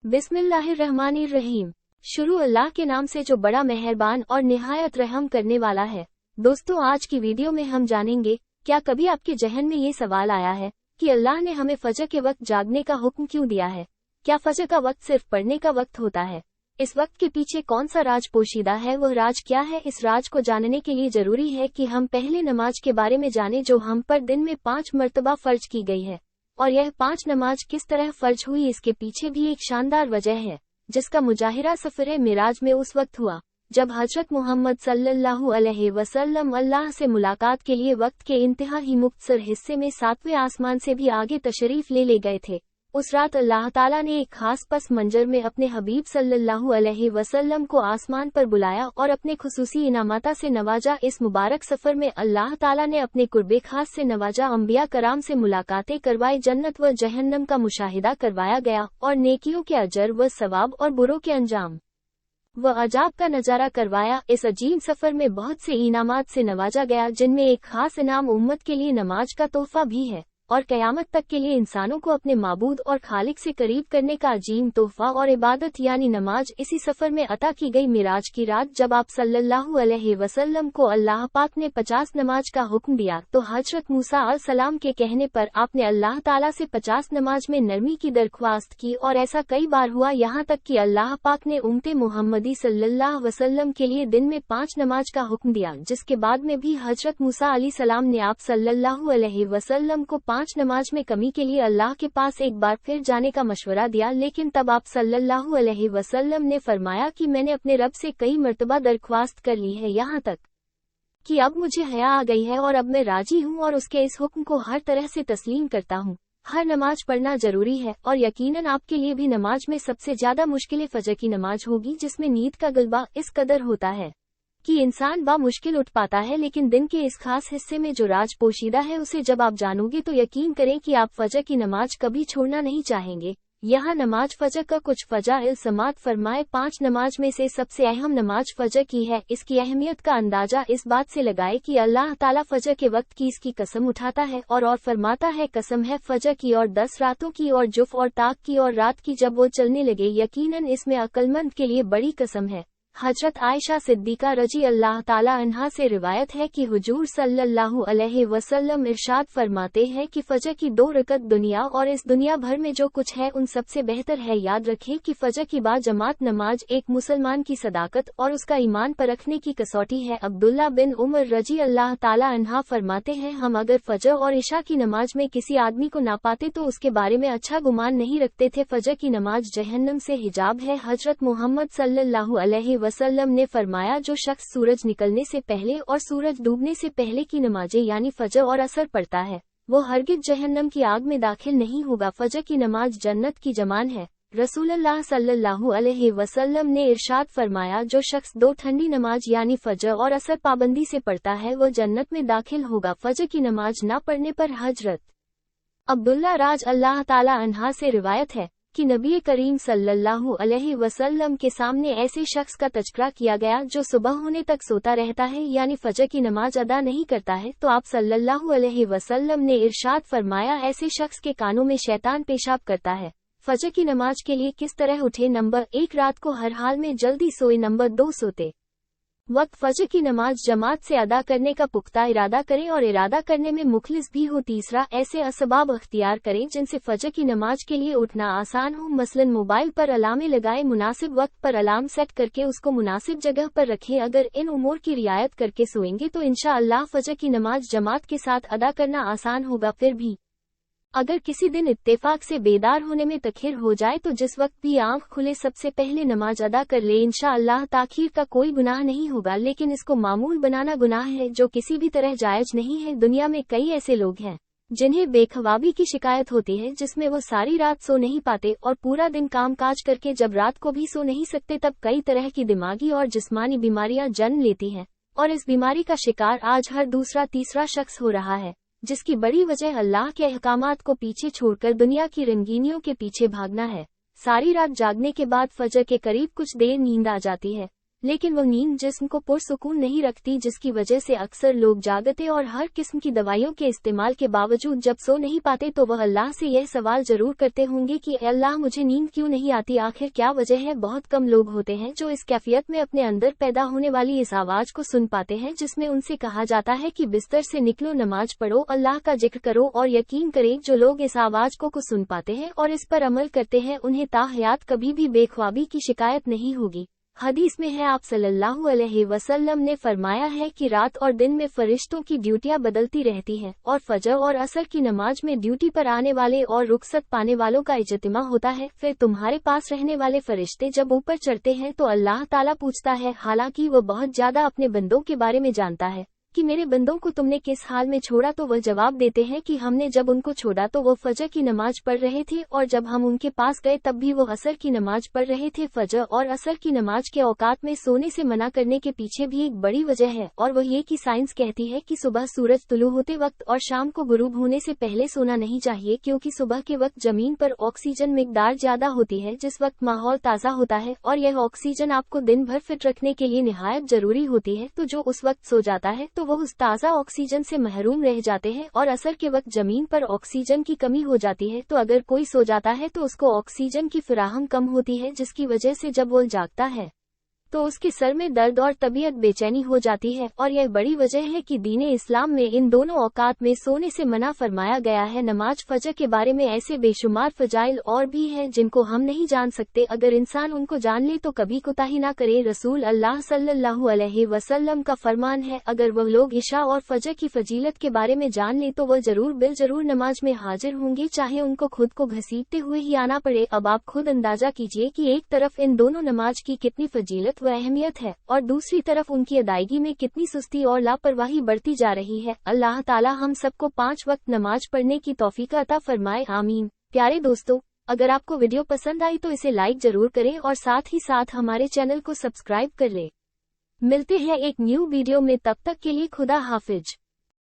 बिस्मिल्लाहिर्रहमानिर्रहीम। शुरू अल्लाह के नाम से जो बड़ा मेहरबान और निहायत रहम करने वाला है। दोस्तों, आज की वीडियो में हम जानेंगे, क्या कभी आपके जहन में ये सवाल आया है कि अल्लाह ने हमें फजर के वक्त जागने का हुक्म क्यों दिया है? क्या फजर का वक्त सिर्फ पढ़ने का वक्त होता है? इस वक्त के पीछे कौन सा राज पोशीदा है? वह राज क्या है? इस राज को जानने के लिए जरूरी है कि हम पहले नमाज के बारे में जानें, जो हम पर दिन में 5 मरतबा फर्ज की गई है। और यह 5 नमाज किस तरह फर्ज हुई, इसके पीछे भी एक शानदार वजह है, जिसका मुजाहिरा सफर मिराज में उस वक्त हुआ जब हजरत मोहम्मद सल्लल्लाहु अलैहि वसल्लम अल्लाह से मुलाकात के लिए वक्त के इंतहा ही मुख्तसर हिस्से में 7वें आसमान से भी आगे तशरीफ ले गए थे। उस रात अल्लाह ताला ने एक खास पस मंजर में अपने हबीब सल्लल्लाहु अलैहि वसल्लम को आसमान पर बुलाया और अपने खुसूसी इनामता से नवाजा। इस मुबारक सफर में अल्लाह ताला ने अपने कुर्बे खास से नवाजा, अंबिया कराम से मुलाकातें करवाई, जन्नत व जहन्नम का मुशाहिदा करवाया गया और नेकियों के अजर व सवाब और बुरों के अंजाम व अजाब का नजारा करवाया। इस अजीब सफर में बहुत से इनामात से नवाजा गया, जिनमें एक खास इनाम उम्मत के लिए नमाज का तोहफा भी है और कयामत तक के लिए इंसानों को अपने माबूद और खालिक से करीब करने का अजीम तोहफा और इबादत यानी नमाज। इसी सफर में अता की गई मिराज की रात, जब आप सल्लल्लाहु अलैहि वसल्लम को अल्लाह पाक ने 50 नमाज का हुक्म दिया, तो हजरत मूसा अलैहिस्सलाम के कहने पर आपने अल्लाह ताला से 50 नमाज में नरमी की दरख्वास्त की। और ऐसा कई बार हुआ, यहाँ तक कि अल्लाह पाक ने उम्मते मुहम्मदी सल्लल्लाहु अलैहि वसल्लम के लिए दिन में 5 नमाज का हुक्म दिया, जिसके बाद में भी हजरत मूसा अलैहिस्सलाम ने आप सल्लल्लाहु अलैहि वसल्लम को 5 नमाज में कमी के लिए अल्लाह के पास एक बार फिर जाने का मशवरा दिया। लेकिन तब आप सल्लल्लाहु अलैहि वसल्लम ने फरमाया कि मैंने अपने रब से कई मर्तबा दरख्वास्त कर ली है, यहाँ तक कि अब मुझे हया आ गई है और अब मैं राजी हूँ और उसके इस हुक्म को हर तरह से तस्लीम करता हूँ। हर नमाज पढ़ना जरूरी है और यकीनन आपके लिए भी नमाज में सबसे ज्यादा मुश्किल फजर की नमाज होगी, जिसमें नींद का गलबा इस कदर होता है कि इंसान मुश्किल उठ पाता है। लेकिन दिन के इस खास हिस्से में जो राज पोशीदा है, उसे जब आप जानोगे तो यकीन करें कि आप फजर की नमाज कभी छोड़ना नहीं चाहेंगे। यहाँ नमाज फजर का कुछ फजाइल समात फरमाए। 5 नमाज में से सबसे अहम नमाज फजर की है। इसकी अहमियत का अंदाजा इस बात से लगाए कि अल्लाह ताला फजर के वक्त की इसकी कसम उठाता है और फरमाता है, कसम है फजर की और 10 रातों की और जुफ और ताक की और रात की जब वो चलने लगे, यकीनन इसमें अक्लमंद के लिए बड़ी कसम है। हजरत आयशा सिद्दीका रजी अल्लाह ताला अन्हा से रिवायत है कि हुजूर सल्लल्लाहु अलैहि वसल्लम इरशाद फरमाते हैं कि फजर की 2 रकत दुनिया और इस दुनिया भर में जो कुछ है उन सबसे बेहतर है। याद रखें कि फजर की बाजमात नमाज एक मुसलमान की सदाकत और उसका ईमान परखने की कसौटी है। अब्दुल्ला बिन उमर रजी अल्लाह ताला अन्हा फरमाते हैं, हम अगर फजर और इशा की नमाज में किसी आदमी को ना पाते तो उसके बारे में अच्छा गुमान नहीं रखते थे। फजर की नमाज जहन्नम से हिजाब है। हजरत मोहम्मद सल्लल्लाहु अलैहि वसल्लम ने फरमाया, जो शख्स सूरज निकलने से पहले और सूरज डूबने से पहले की नमाजें यानी फजर और असर पढ़ता है, वो हरगिज जहन्नम की आग में दाखिल नहीं होगा। फजर की नमाज जन्नत की जमान है। रसूलुल्लाह सल्लल्लाहु अलैहि वसल्लम ने इरशाद फरमाया, जो शख्स 2 ठंडी नमाज यानी फजर और असर पाबंदी से पढ़ता है, वो जन्नत में दाखिल होगा। फजर की नमाज ना पढ़ने पर हजरत अब्दुल्ला राज अल्लाह ताला अन्हा से रिवायत है कि नबी करीम सल्लल्लाहु अलैहि वसल्लम के सामने ऐसे शख्स का तज़किरा किया गया जो सुबह होने तक सोता रहता है यानी फजर की नमाज अदा नहीं करता है, तो आप सल्लल्लाहु अलैहि वसल्लम ने इरशाद फरमाया, ऐसे शख्स के कानों में शैतान पेशाब करता है। फजर की नमाज के लिए किस तरह उठे? नंबर 1, रात को हर हाल में जल्दी सोए। नंबर 2, सोते वक्त फजर की नमाज जमात से अदा करने का पुख्ता इरादा करें और इरादा करने में मुखलिस भी हो। तीसरा, ऐसे असबाब अख्तियार करें जिनसे फजर की नमाज के लिए उठना आसान हो। मसलन मोबाइल पर अलार्में लगाएं, मुनासिब वक्त पर अलार्म सेट करके उसको मुनासिब जगह पर रखें। अगर इन उमूर की रियायत करके सोएंगे तो इंशाअल्लाह फजर की नमाज जमात के साथ अदा करना आसान होगा। फिर भी अगर किसी दिन इत्तेफाक से बेदार होने में तखीर हो जाए तो जिस वक्त भी आंख खुले सबसे पहले नमाज अदा कर ले। इंशाअल्लाह ताखीर का कोई गुनाह नहीं होगा, लेकिन इसको मामूल बनाना गुनाह है, जो किसी भी तरह जायज नहीं है। दुनिया में कई ऐसे लोग हैं जिन्हें बेखवाबी की शिकायत होती है, जिसमें वो सारी रात सो नहीं पाते और पूरा दिन काम काज करके जब रात को भी सो नहीं सकते, तब कई तरह की दिमागी और जिस्मानी बीमारियां जन्म लेती हैं और इस बीमारी का शिकार आज हर दूसरा तीसरा शख्स हो रहा है, जिसकी बड़ी वजह अल्लाह के अहकामात को पीछे छोड़कर दुनिया की रंगीनियों के पीछे भागना है। सारी रात जागने के बाद फजर के करीब कुछ देर नींद आ जाती है, लेकिन वह नींद जिस्म को पुरसुकून नहीं रखती, जिसकी वजह से अक्सर लोग जागते और हर किस्म की दवाइयों के इस्तेमाल के बावजूद जब सो नहीं पाते तो वह अल्लाह से यह सवाल जरूर करते होंगे कि अल्लाह मुझे नींद क्यों नहीं आती, आखिर क्या वजह है। बहुत कम लोग होते हैं जो इस कैफियत में अपने अंदर पैदा होने वाली इस आवाज को सुन पाते हैं जिसमें उनसे कहा जाता है कि बिस्तर से निकलो, नमाज पढ़ो, अल्लाह का जिक्र करो। और यकीन करें, जो लोग इस आवाज को सुन पाते हैं और इस पर अमल करते हैं उन्हें ताहयात कभी भी बेख्वाबी की शिकायत नहीं होगी। हदीस में है, आप सल्लल्लाहु अलैहि वसल्लम ने फरमाया है कि रात और दिन में फरिश्तों की ड्यूटियां बदलती रहती हैं और फजर और असर की नमाज में ड्यूटी पर आने वाले और रुखसत पाने वालों का इज्तिमा होता है। फिर तुम्हारे पास रहने वाले फरिश्ते जब ऊपर चढ़ते हैं तो अल्लाह ताला पूछता है, हालांकि वो बहुत ज्यादा अपने बंदों के बारे में जानता है, कि मेरे बंदों को तुमने किस हाल में छोड़ा, तो वह जवाब देते हैं कि हमने जब उनको छोड़ा तो वो फजर की नमाज पढ़ रहे थे और जब हम उनके पास गए तब भी वो असर की नमाज पढ़ रहे थे। फजर और असर की नमाज के औकात में सोने से मना करने के पीछे भी एक बड़ी वजह है और वह ये कि साइंस कहती है कि सुबह सूरज तुलू होते वक्त और शाम को गुरूब होने से पहले सोना नहीं चाहिए, क्योंकि सुबह के वक्त जमीन पर ऑक्सीजन मिकदार ज्यादा होती है जिस वक्त माहौल ताज़ा होता है और यह ऑक्सीजन आपको दिन भर फिट रखने के लिए निहायत जरूरी होती है। तो जो उस वक्त सो जाता है तो वो उस ताज़ा ऑक्सीजन से महरूम रह जाते हैं और असर के वक्त जमीन पर ऑक्सीजन की कमी हो जाती है। तो अगर कोई सो जाता है तो उसको ऑक्सीजन की फराहम कम होती है, जिसकी वजह से जब वो जागता है तो उसके सर में दर्द और तबीयत बेचैनी हो जाती है। और यह बड़ी वजह है कि दीन इस्लाम में इन दोनों औकात में सोने से मना फरमाया गया है। नमाज फजर के बारे में ऐसे बेशुमार फजाइल और भी हैं जिनको हम नहीं जान सकते, अगर इंसान उनको जान ले तो कभी कोताही ना करे। रसूल अल्लाह सल्लल्लाहु अलैहि वसल्लम का फरमान है, अगर वह लोग इशा और फजर की फजीलत के बारे में जान ले तो वह जरूर बिल जरूर नमाज में हाजिर होंगे, चाहे उनको खुद को घसीटते हुए ही आना पड़े। अब आप खुद अंदाजा कीजिए कि एक तरफ इन दोनों नमाज की कितनी फजीलत व अहमियत है और दूसरी तरफ उनकी अदायगी में कितनी सुस्ती और लापरवाही बढ़ती जा रही है। अल्लाह ताला हम सबको 5 वक्त नमाज पढ़ने की तौफीक अता फरमाए, आमीन। प्यारे दोस्तों, अगर आपको वीडियो पसंद आई तो इसे लाइक जरूर करें और साथ ही साथ हमारे चैनल को सब्सक्राइब कर लें। मिलते हैं एक न्यू वीडियो में, तब तक के लिए खुदा हाफिज।